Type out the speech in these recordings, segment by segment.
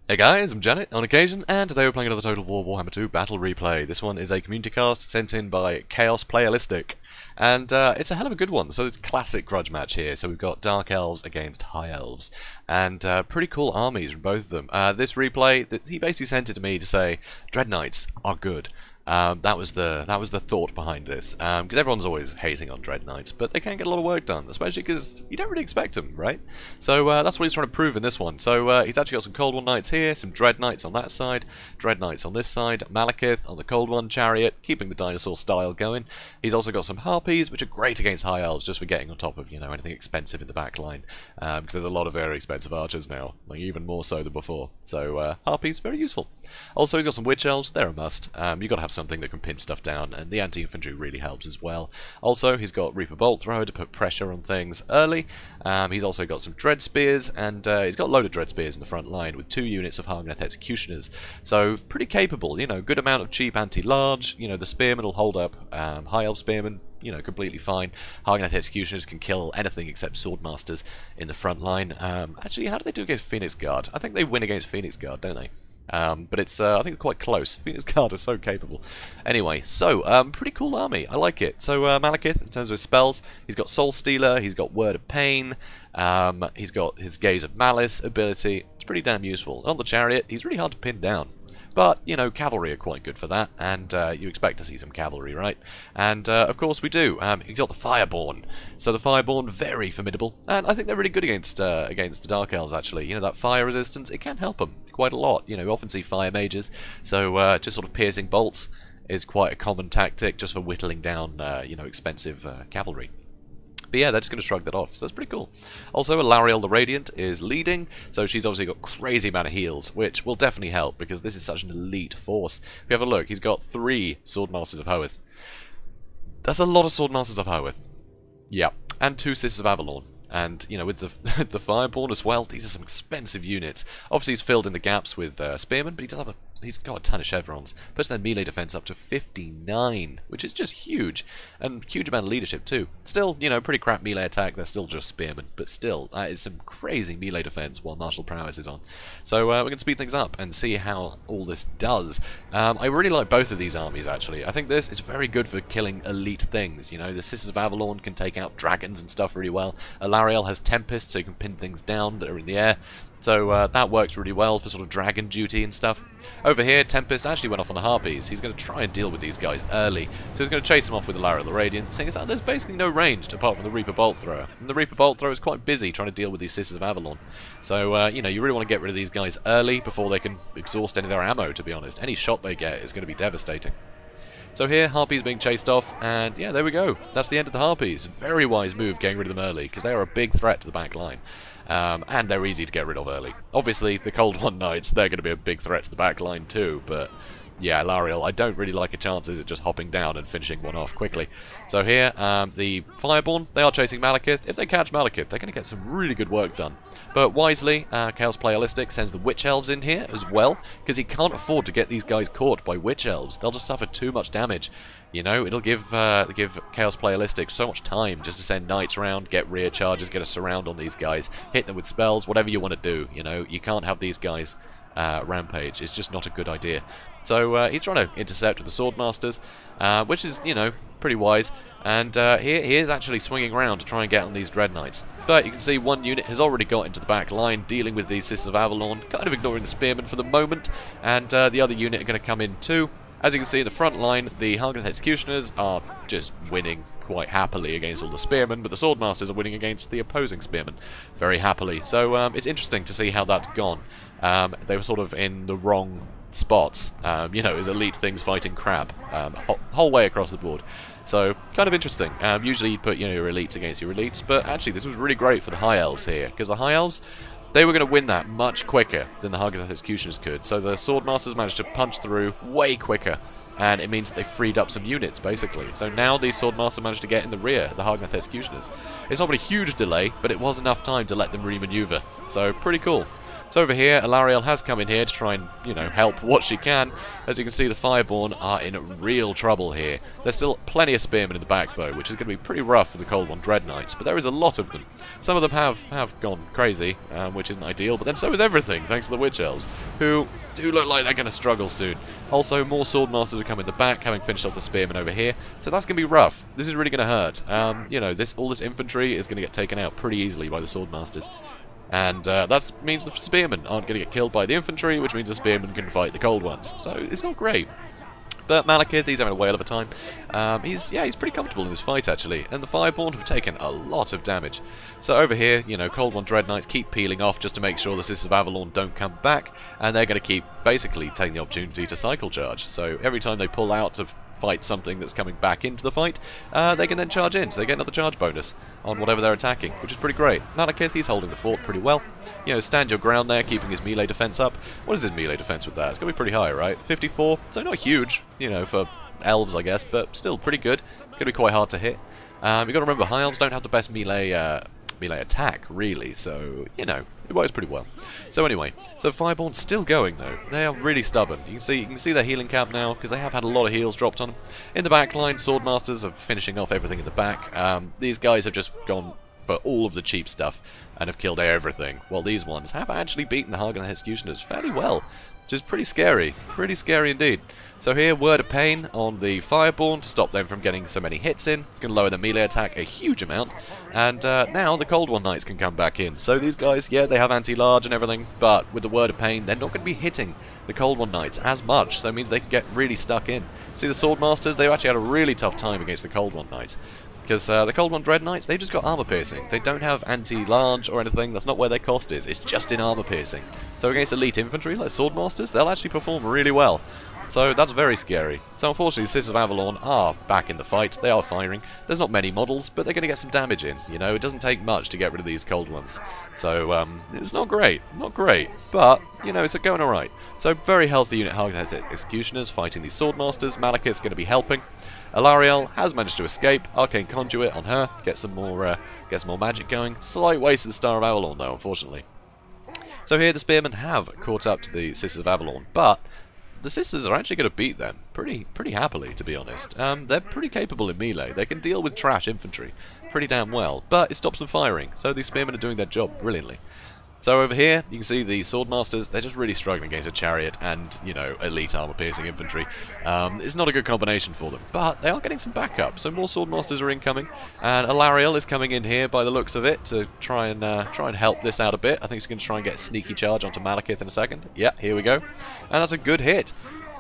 Hey guys, I'm JanetOnOccasion, and today we're playing another Total War Warhammer II Battle Replay. This one is a community cast sent in by Chaosplayalistic, and it's a hell of a good one. So it's a classic grudge match here. So we've got Dark Elves against High Elves, and pretty cool armies from both of them. This replay, he basically sent it to me to say, Dread Knights are good. That was the thought behind this, because everyone's always hating on Dread Knights, but they can get a lot of work done, especially because you don't really expect them, right? So that's what he's trying to prove in this one. So he's actually got some Cold One Knights here, some Dread Knights on that side, Dread Knights on this side, Malekith on the Cold One Chariot, keeping the dinosaur style going. He's also got some Harpies, which are great against High Elves, just for getting on top of, you know, anything expensive in the back line, because there's a lot of very expensive archers now, like even more so than before. So Harpies, very useful. Also, he's got some Witch Elves, they're a must. You've got to have something that can pin stuff down, and the anti-infantry really helps as well. Also, he's got Reaper Bolt Thrower to put pressure on things early. He's also got some Dread Spears, and he's got a load of Dread Spears in the front line with 2 units of Hargneth Executioners. So, pretty capable, you know, good amount of cheap anti-large. You know, the Spearmen will hold up. High Elf Spearmen, you know, completely fine. Hargneth Executioners can kill anything except Swordmasters in the front line. Actually, how do they do against Phoenix Guard? I think they win against Phoenix Guard, don't they? But it's, I think, quite close. Phoenix Guard is so capable. Anyway, so, pretty cool army. I like it. So, Malekith, in terms of his spells, he's got Soul Stealer, he's got Word of Pain, he's got his Gaze of Malice ability. It's pretty damn useful. And on the Chariot, he's really hard to pin down. But, you know, cavalry are quite good for that, and you expect to see some cavalry, right? And, of course, we do. He's got the Fireborn. So the Fireborn, very formidable, and I think they're really good against the Dark Elves, actually. You know, that fire resistance, it can help them quite a lot. You know, you often see fire mages, so just sort of piercing bolts is quite a common tactic just for whittling down, you know, expensive cavalry. But yeah, they're just going to shrug that off, so that's pretty cool. Also, Alarielle the Radiant is leading, so she's obviously got crazy amount of heals, which will definitely help, because this is such an elite force. If you have a look, he's got 3 Swordmasters of Hoeth. That's a lot of Swordmasters of Hoeth. Yeah, and 2 Sisters of Avalon. And, you know, with the the Fireborn as well, these are some expensive units. Obviously, he's filled in the gaps with Spearmen, but he does have he's got a ton of chevrons. Puts their melee defense up to 59, which is just huge. And huge amount of leadership, too. Still, you know, pretty crap melee attack. They're still just Spearmen. But still, that is some crazy melee defense while martial prowess is on. So, we're going to speed things up and see how all this does. I really like both of these armies, actually. I think this is very good for killing elite things. You know, the Sisters of Avalon can take out dragons and stuff really well. Alarielle has Tempest, so you can pin things down that are in the air. So that works really well for sort of dragon duty and stuff. Over here, Tempest actually went off on the Harpies. He's going to try and deal with these guys early. So he's going to chase them off with Alarielle the Radiant, seeing as that there's basically no range apart from the Reaper Bolt Thrower. And the Reaper Bolt Thrower is quite busy trying to deal with these Sisters of Avalon. So, you know, you really want to get rid of these guys early before they can exhaust any of their ammo, to be honest. Any shot they get is going to be devastating. So here, Harpies being chased off, and yeah, there we go. That's the end of the Harpies. Very wise move getting rid of them early, because they are a big threat to the back line. And they're easy to get rid of early. Obviously, the Cold One Knights, they're going to be a big threat to the back line too, but yeah, Alarielle, I don't really like her chances at just hopping down and finishing one off quickly. So here, the Fireborn, they are chasing Malekith. If they catch Malekith, they're going to get some really good work done. But wisely, Chaosplayalistic sends the Witch Elves in here as well, because he can't afford to get these guys caught by Witch Elves. They'll just suffer too much damage. You know, it'll give Chaosplayalistic so much time just to send knights around, get rear charges, get a surround on these guys, hit them with spells, whatever you want to do. You know, you can't have these guys rampage. It's just not a good idea. So he's trying to intercept with the Swordmasters, which is, you know, pretty wise. And here he is actually swinging around to try and get on these Dread Knights. But you can see one unit has already got into the back line, dealing with these Sisters of Avalon, kind of ignoring the Spearmen for the moment. And the other unit are going to come in too. As you can see in the front line, the Hargneth Executioners are just winning quite happily against all the Spearmen, but the Swordmasters are winning against the opposing Spearmen very happily. So it's interesting to see how that's gone. They were sort of in the wrong spots, you know, as elite things fighting crap, whole way across the board. So, kind of interesting. Usually you put, you know, your elites against your elites, but actually this was really great for the High Elves here, because the High Elves, they were going to win that much quicker than the Hargneth Executioners could. So the Swordmasters managed to punch through way quicker, and it means that they freed up some units, basically. So now these Swordmasters managed to get in the rear, the Hargneth Executioners. It's not a huge delay, but it was enough time to let them remaneuver. So, pretty cool. So over here, Alarielle has come in here to try and, you know, help what she can. As you can see, the Fireborn are in real trouble here. There's still plenty of spearmen in the back, though, which is going to be pretty rough for the Cold One Dread Knights, but there is a lot of them. Some of them have gone crazy, which isn't ideal, but then so is everything, thanks to the Witch Elves, who do look like they're going to struggle soon. Also, more Swordmasters have come in the back, having finished off the spearmen over here, so that's going to be rough. This is really going to hurt. You know, all this infantry is going to get taken out pretty easily by the Swordmasters. And that means the spearmen aren't going to get killed by the infantry, which means the spearmen can fight the cold ones. So it's not great. But Malekith, he's having a whale of a time. He's pretty comfortable in this fight, actually. And the Fireborn have taken a lot of damage. So over here, you know, Cold One Dread Knights keep peeling off just to make sure the Sisters of Avalon don't come back. And they're going to keep, basically, taking the opportunity to cycle charge. So every time they pull out to fight something that's coming back into the fight, they can then charge in. So they get another charge bonus on whatever they're attacking, which is pretty great. Malekith, he's holding the fort pretty well. You know, stand your ground there, keeping his melee defense up. What is his melee defense with that? It's going to be pretty high, right? 54, so not huge, you know, for elves, I guess, but still pretty good. It's going to be quite hard to hit. You've got to remember, high elves don't have the best melee attack, really, so, you know, it works pretty well. So anyway, so Fireborn's still going, though. They are really stubborn. You can see their healing camp now, because they have had a lot of heals dropped on them. In the back line, Swordmasters are finishing off everything in the back. These guys have just gone for all of the cheap stuff and have killed everything, while these ones have actually beaten the Hargan Executioners fairly well, which is pretty scary indeed. So here, Word of Pain on the Fireborn to stop them from getting so many hits in. It's going to lower the melee attack a huge amount, and now the Cold One Knights can come back in. So these guys, yeah, they have anti-large and everything, but with the Word of Pain, they're not going to be hitting the Cold One Knights as much, so it means they can get really stuck in. See, the Swordmasters, they've actually had a really tough time against the Cold One Knights. Because the Cold One Dread Knights, they've just got armor piercing. They don't have anti-large or anything. That's not where their cost is. It's just in armor piercing. So against elite infantry like Swordmasters, they'll actually perform really well. So that's very scary. So unfortunately, the Sisters of Avalon are back in the fight. They are firing. There's not many models, but they're going to get some damage in. You know, it doesn't take much to get rid of these cold ones. So it's not great. Not great. But, you know, it's going alright. So very healthy unit Hargan Executioners fighting these Swordmasters. Malekith's going to be helping. Alarielle has managed to escape. Arcane Conduit on her. Get some more magic going. Slight waste of the Star of Avalon, though, unfortunately. So here the Spearmen have caught up to the Sisters of Avalon, but the Sisters are actually going to beat them pretty happily, to be honest. They're pretty capable in melee. They can deal with trash infantry pretty damn well, but it stops them firing, so these Spearmen are doing their job brilliantly. So over here, you can see the Swordmasters, they're just really struggling against a chariot and, you know, elite armor-piercing infantry. It's not a good combination for them, but they are getting some backup, so more Swordmasters are incoming, and Alarielle is coming in here by the looks of it to try and help this out a bit. I think he's going to try and get a sneaky charge onto Malekith in a second. Yeah, here we go. And that's a good hit.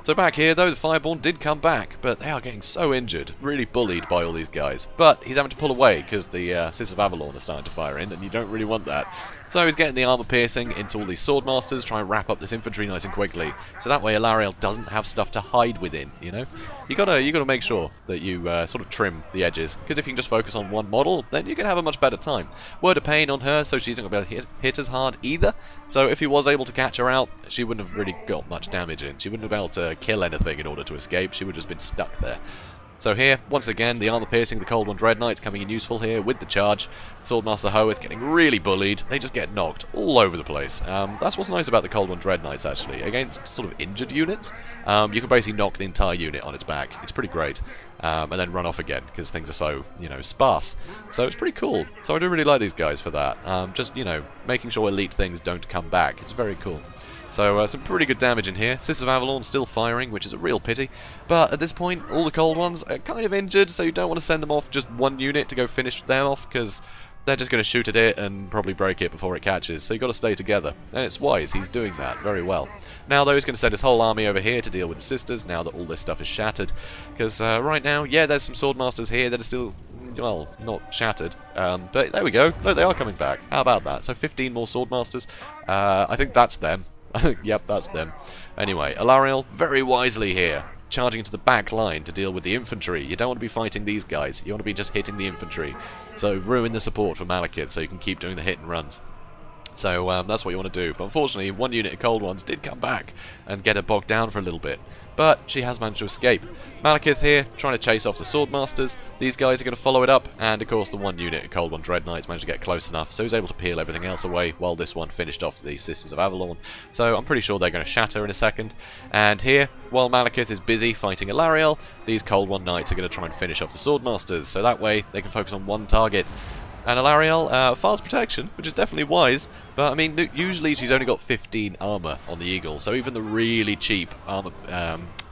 So back here, though, the Fireborn did come back, but they are getting so injured, really bullied by all these guys. But he's having to pull away because the Sisters of Avalon are starting to fire in, and you don't really want that. So he's getting the armor piercing into all these Swordmasters, trying to wrap up this infantry nice and quickly. So that way Alarielle doesn't have stuff to hide within, you know? You gotta make sure that you sort of trim the edges, because if you can just focus on one model, then you can have a much better time. Word of Pain on her, so she's not going to be able to hit as hard either. So if he was able to catch her out, she wouldn't have really got much damage in. She wouldn't have been able to kill anything in order to escape. She would have just been stuck there. So here, once again, the armor piercing, the Cold One Dread Knights coming in useful here with the charge. Swordmaster Hoeth getting really bullied. They just get knocked all over the place. That's what's nice about the Cold One Dread Knights, actually. Against sort of injured units, you can basically knock the entire unit on its back. It's pretty great. And then run off again, because things are so, you know, sparse. So it's pretty cool. So I do really like these guys for that. Just, you know, making sure elite things don't come back. It's very cool. So some pretty good damage in here. Sisters of Avalon still firing, which is a real pity. But at this point, all the cold ones are kind of injured, so you don't want to send them off just one unit to go finish them off, because they're just going to shoot at it and probably break it before it catches. So you've got to stay together. And it's wise. He's doing that very well. Now, though, he's going to send his whole army over here to deal with the Sisters, now that all this stuff is shattered. Because right now, yeah, there's some Swordmasters here that are still, well, not shattered. But there we go. Look, they are coming back. How about that? So 15 more Swordmasters. I think that's them. Yep, that's them. Anyway, Alarielle, very wisely here, charging into the back line to deal with the infantry. You don't want to be fighting these guys. You want to be just hitting the infantry. So ruin the support for Malekith so you can keep doing the hit and runs. So that's what you want to do. But unfortunately, one unit of cold ones did come back and get her bogged down for a little bit. But she has managed to escape. Malekith here, trying to chase off the Swordmasters. These guys are going to follow it up, and of course the one unit of Cold One Dread Knights managed to get close enough, so he was able to peel everything else away while this one finished off the Sisters of Avalon. So I'm pretty sure they're going to shatter in a second. And here, while Malekith is busy fighting Alariel, these Cold One Knights are going to try and finish off the Swordmasters, so that way they can focus on one target. And Alariel, fast protection, which is definitely wise, but I mean, usually she's only got 15 armor on the Eagle, so even the really cheap armor,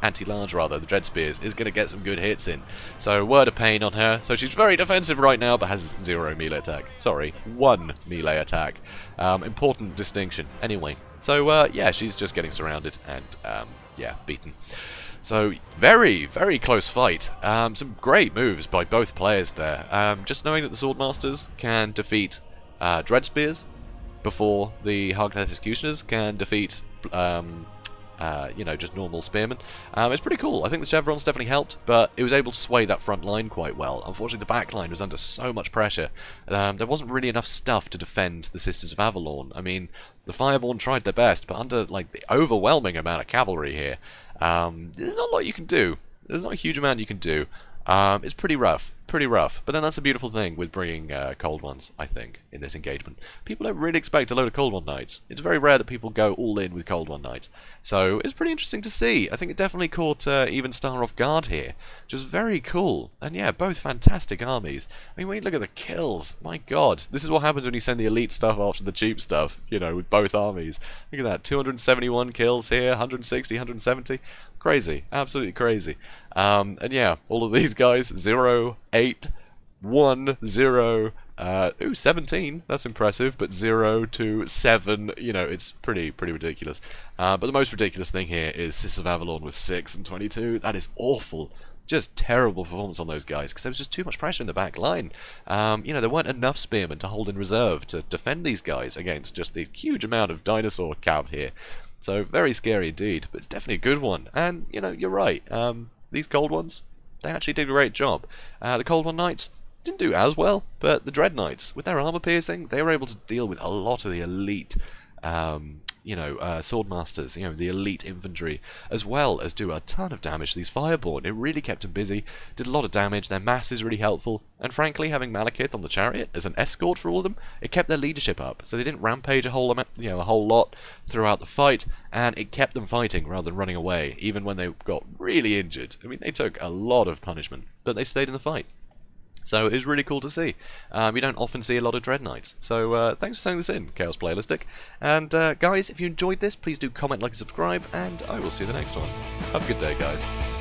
anti-large rather, the Dread Spears, is going to get some good hits in. So, word of pain on her. So she's very defensive right now, but has 0 melee attack. Sorry, 1 melee attack. Important distinction. Anyway, so yeah, she's just getting surrounded and, yeah, beaten. So, very, very close fight. Some great moves by both players there. Just knowing that the Swordmasters can defeat Dread Spears before the Harkness Executioners can defeat, you know, just normal Spearmen. It's pretty cool. I think the Chevrons definitely helped, but it was able to sway that front line quite well. Unfortunately, the back line was under so much pressure. There wasn't really enough stuff to defend the Sisters of Avalon. I mean, the Fireborn tried their best, but under, like, the overwhelming amount of cavalry here, there's not a lot you can do. There's not a huge amount you can do. It's pretty rough. But then that's a beautiful thing with bringing Cold Ones, I think, in this engagement. People don't really expect a load of Cold One Knights. It's very rare that people go all in with Cold One Knights. So it's pretty interesting to see. I think it definitely caught even Star off guard here, which was very cool. And yeah, both fantastic armies. I mean, when you look at the kills, my god. This is what happens when you send the elite stuff after the cheap stuff, you know, with both armies. Look at that, 271 kills here, 160, 170. Crazy, absolutely crazy. And yeah, all of these guys, 0, 8, 1, 0, 17, that's impressive, but 0 to 7, you know, it's pretty ridiculous. But the most ridiculous thing here is Sisters of Avalon with 6 and 22. That is awful. Just terrible performance on those guys, because there was just too much pressure in the back line. You know, there weren't enough spearmen to hold in reserve to defend these guys against just the huge amount of dinosaur cav here. So, very scary indeed, but it's definitely a good one. And, you know, you're right. These Cold Ones, they actually did a great job. The Cold One Knights didn't do as well, but the Dread Knights, with their armor piercing, they were able to deal with a lot of the elite, you know, Swordmasters, you know, the elite infantry, as well as do a ton of damage to these Fireborn. It really kept them busy, did a lot of damage, their mass is really helpful, and frankly, having Malekith on the chariot as an escort for all of them, it kept their leadership up, so they didn't rampage a whole lot throughout the fight, and it kept them fighting rather than running away, even when they got really injured. I mean, they took a lot of punishment, but they stayed in the fight. So it was really cool to see. You don't often see a lot of Dread Knights. So thanks for sending this in, Chaosplayalistic. And guys, if you enjoyed this, please do comment, like, and subscribe, and I will see you the next one. Have a good day, guys.